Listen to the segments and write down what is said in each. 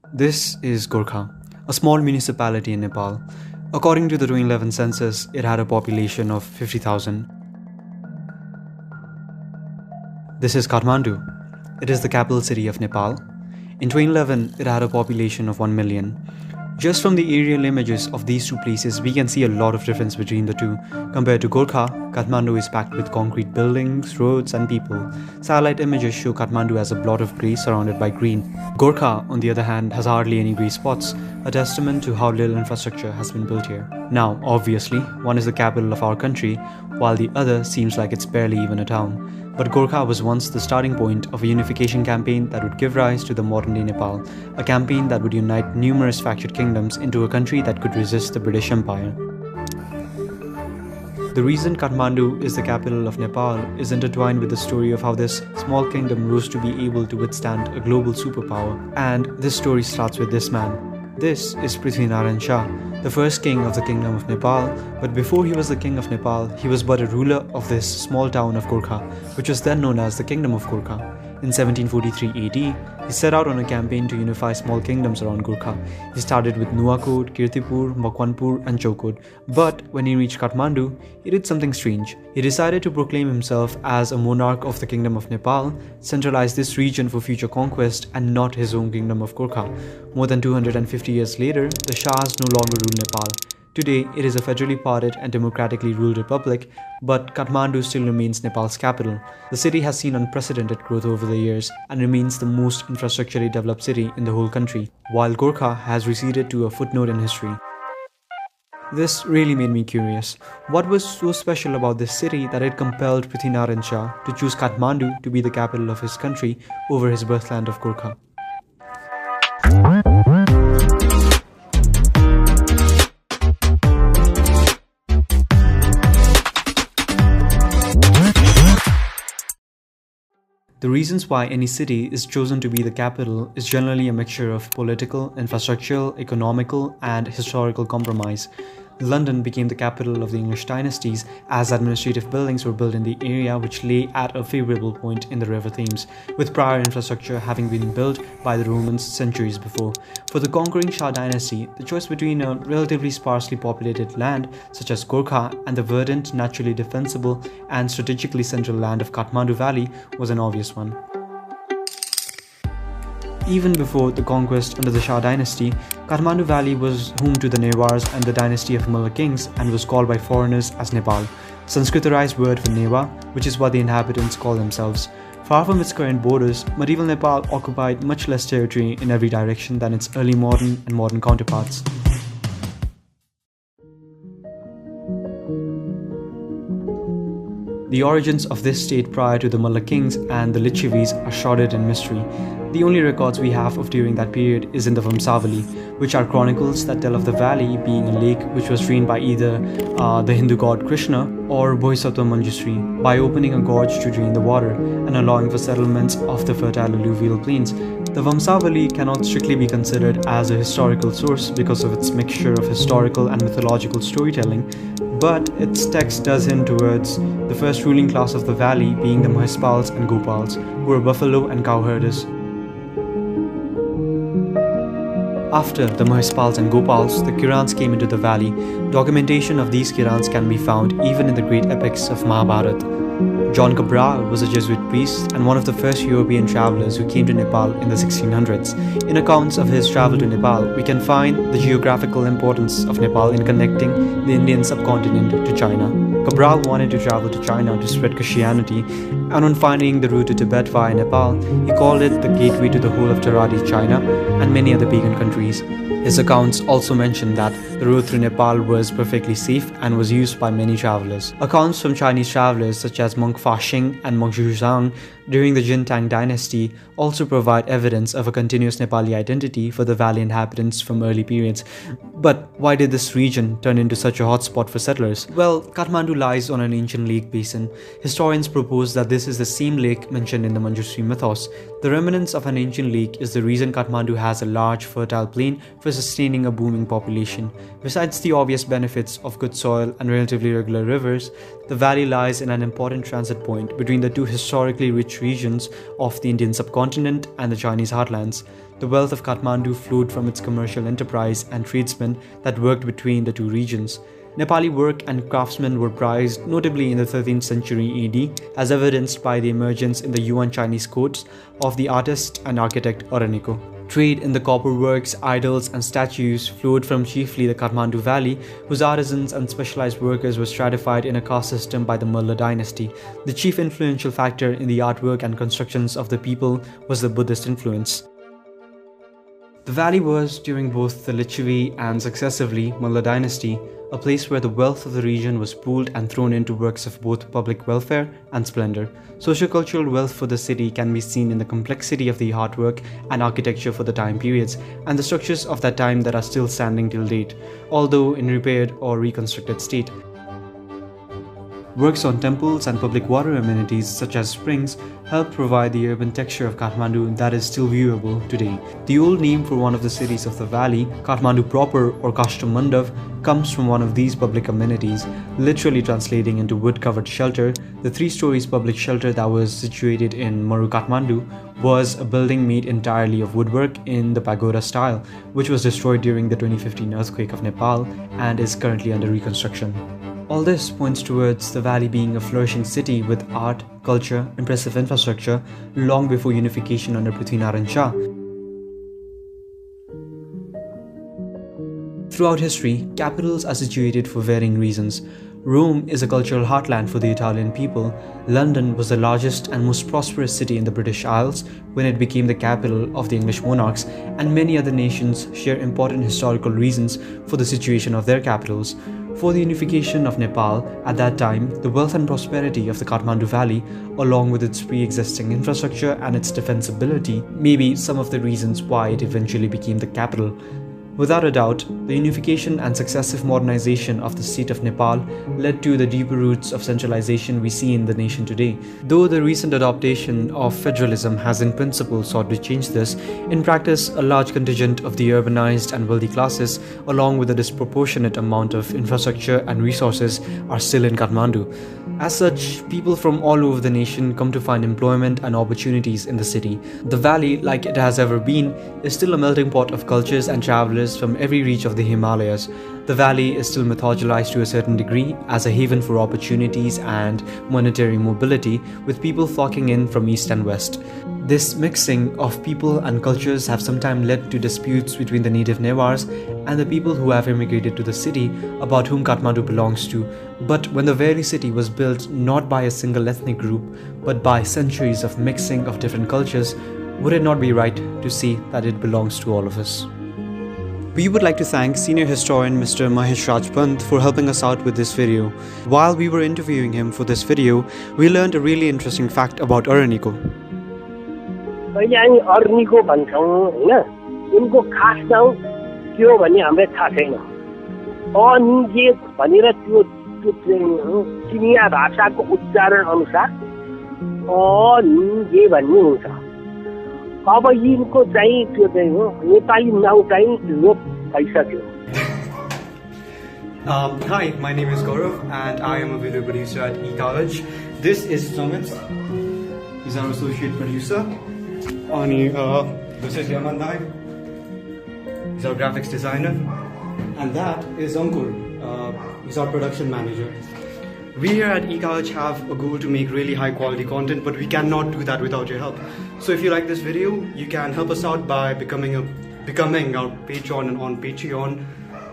This is Gorkha, a small municipality in Nepal. According to the 2011 census, it had a population of 50,000. This is Kathmandu. It is the capital city of Nepal. In 2011, it had a population of 1 million. Just from the aerial images of these two places, we can see a lot of difference between the two. Compared to Gorkha, Kathmandu is packed with concrete buildings, roads, and people. Satellite images show Kathmandu as a blot of grey surrounded by green. Gorkha, on the other hand, has hardly any grey spots, a testament to how little infrastructure has been built here. Now, obviously, one is the capital of our country, while the other seems like it's barely even a town. But Gorkha was once the starting point of a unification campaign that would give rise to the modern-day Nepal, a campaign that would unite numerous fractured kingdoms into a country that could resist the British Empire. The reason Kathmandu is the capital of Nepal is intertwined with the story of how this small kingdom rose to be able to withstand a global superpower, and this story starts with this man. This is Prithvinarayan Shah, the first king of the Kingdom of Nepal, but before he was the king of Nepal, he was but a ruler of this small town of Gorkha, which was then known as the Kingdom of Gorkha. In 1743 AD, he set out on a campaign to unify small kingdoms around Gorkha. He started with Nuwakot, Kirtipur, Makwanpur and Chokod, but when he reached Kathmandu, he did something strange. He decided to proclaim himself as a monarch of the Kingdom of Nepal, centralize this region for future conquest and not his own Kingdom of Gorkha. More than 250 years later, the Shahs no longer rule Nepal. Today, it is a federally parted and democratically ruled republic, but Kathmandu still remains Nepal's capital. The city has seen unprecedented growth over the years and remains the most infrastructurally developed city in the whole country, while Gorkha has receded to a footnote in history. This really made me curious. What was so special about this city that it compelled Prithvinarayan Shah to choose Kathmandu to be the capital of his country over his birthland of Gorkha? The reasons why any city is chosen to be the capital is generally a mixture of political, infrastructural, economical, and historical compromise. London became the capital of the English dynasties as administrative buildings were built in the area which lay at a favourable point in the River Thames, with prior infrastructure having been built by the Romans centuries before. For the conquering Shah dynasty, the choice between a relatively sparsely populated land such as Gorkha and the verdant, naturally defensible and strategically central land of Kathmandu Valley was an obvious one. Even before the conquest under the Shah dynasty, Kathmandu Valley was home to the Newars and the dynasty of Mulla kings and was called by foreigners as Nepal, Sanskritized word for Newa, which is what the inhabitants call themselves. Far from its current borders, medieval Nepal occupied much less territory in every direction than its early modern and modern counterparts. The origins of this state prior to the Mulla kings and the Lichavis are shrouded in mystery. The only records we have of during that period is in the Vamsavali, which are chronicles that tell of the valley being a lake which was drained by either the Hindu god Krishna or Bodhisattva Manjusri by opening a gorge to drain the water and allowing for settlements of the fertile alluvial plains. The Vamsavali cannot strictly be considered as a historical source because of its mixture of historical and mythological storytelling, but its text does hint towards the first ruling class of the valley being the Mahispals and Gopals, who were buffalo and cow herders. After the Mahispals and Gopals, the Kirans came into the valley. Documentation of these Kirans can be found even in the great epics of Mahabharata. John Cabral was a Jesuit priest and one of the first European travelers who came to Nepal in the 1600s. In accounts of his travel to Nepal, we can find the geographical importance of Nepal in connecting the Indian subcontinent to China. Cabral wanted to travel to China to spread Christianity, and on finding the route to Tibet via Nepal, he called it the gateway to the whole of Taradi, China, and many other pagan countries. His accounts also mention that the road through Nepal was perfectly safe and was used by many travelers. Accounts from Chinese travelers such as monk Fa Xing and monk Zhu Zhang during the Jin Tang dynasty also provide evidence of a continuous Nepali identity for the valley inhabitants from early periods. But why did this region turn into such a hotspot for settlers? Well, Kathmandu lies on an ancient lake basin. Historians propose that this this is the same lake mentioned in the Manjushri mythos. The remnants of an ancient lake is the reason Kathmandu has a large fertile plain for sustaining a booming population. Besides the obvious benefits of good soil and relatively regular rivers, the valley lies in an important transit point between the two historically rich regions of the Indian subcontinent and the Chinese heartlands. The wealth of Kathmandu flowed from its commercial enterprise and tradesmen that worked between the two regions. Nepali work and craftsmen were prized, notably in the 13th century AD, as evidenced by the emergence in the Yuan Chinese courts of the artist and architect Oraniko. Trade in the copper works, idols, and statues flowed from chiefly the Kathmandu Valley, whose artisans and specialized workers were stratified in a caste system by the Mulla dynasty. The chief influential factor in the artwork and constructions of the people was the Buddhist influence. The valley was, during both the Lichavi and successively Mulla dynasty, a place where the wealth of the region was pooled and thrown into works of both public welfare and splendor. Sociocultural wealth for the city can be seen in the complexity of the artwork and architecture for the time periods, and the structures of that time that are still standing till date, although in repaired or reconstructed state. Works on temples and public water amenities such as springs help provide the urban texture of Kathmandu that is still viewable today. The old name for one of the cities of the valley, Kathmandu proper or Kashtamandav, comes from one of these public amenities, literally translating into wood-covered shelter. The 3 stories public shelter that was situated in Maru Kathmandu was a building made entirely of woodwork in the pagoda style, which was destroyed during the 2015 earthquake of Nepal and is currently under reconstruction. All this points towards the valley being a flourishing city with art, culture, impressive infrastructure long before unification under Prithviraj Shah. Throughout history, capitals are situated for varying reasons. Rome is a cultural heartland for the Italian people. London was the largest and most prosperous city in the British Isles when it became the capital of the English monarchs, and many other nations share important historical reasons for the situation of their capitals. For the unification of Nepal, at that time, the wealth and prosperity of the Kathmandu Valley, along with its pre-existing infrastructure and its defensibility, may be some of the reasons why it eventually became the capital. Without a doubt, the unification and successive modernization of the state of Nepal led to the deeper roots of centralization we see in the nation today. Though the recent adoption of federalism has in principle sought to change this, in practice a large contingent of the urbanized and wealthy classes, along with a disproportionate amount of infrastructure and resources, are still in Kathmandu. As such, people from all over the nation come to find employment and opportunities in the city. The valley, like it has ever been, is still a melting pot of cultures and travelers from every reach of the Himalayas. The valley is still mythologized to a certain degree as a haven for opportunities and monetary mobility, with people flocking in from east and west. This mixing of people and cultures have sometimes led to disputes between the native Newars and the people who have immigrated to the city about whom Kathmandu belongs to. But when the very city was built not by a single ethnic group, but by centuries of mixing of different cultures, would it not be right to see that it belongs to all of us? We would like to thank senior historian Mr. Mahesh Rajpant for helping us out with this video. While we were interviewing him for this video, we learned a really interesting fact about Oraniko. अहिले हामी अर्निको भन्छौँ हैन, उनको खास नाउँ के हो भन्ने हामीलाई थाहा छैन। अनिजे भनेर त्यो चिनिया भाषाको उच्चारण अनुसार अनिजे भन्ने हुन्छ। अब यिनको चाहिँ त्यो चाहिँ हो नेपाली नाउँ चाहिँ लोप भइसक्यो। Hi, my name is Gaurav and I am a video producer at eCollege. This is Sumit. He's our associate producer. This is Yamandai. He's our graphics designer. And that is Ankur. He's our production manager. We here at eCollege have a goal to make really high quality content, but we cannot do that without your help. So if you like this video, you can help us out by becoming our patron on Patreon,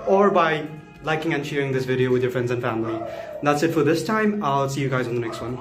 or by liking and sharing this video with your friends and family. That's it for this time. I'll see you guys on the next one.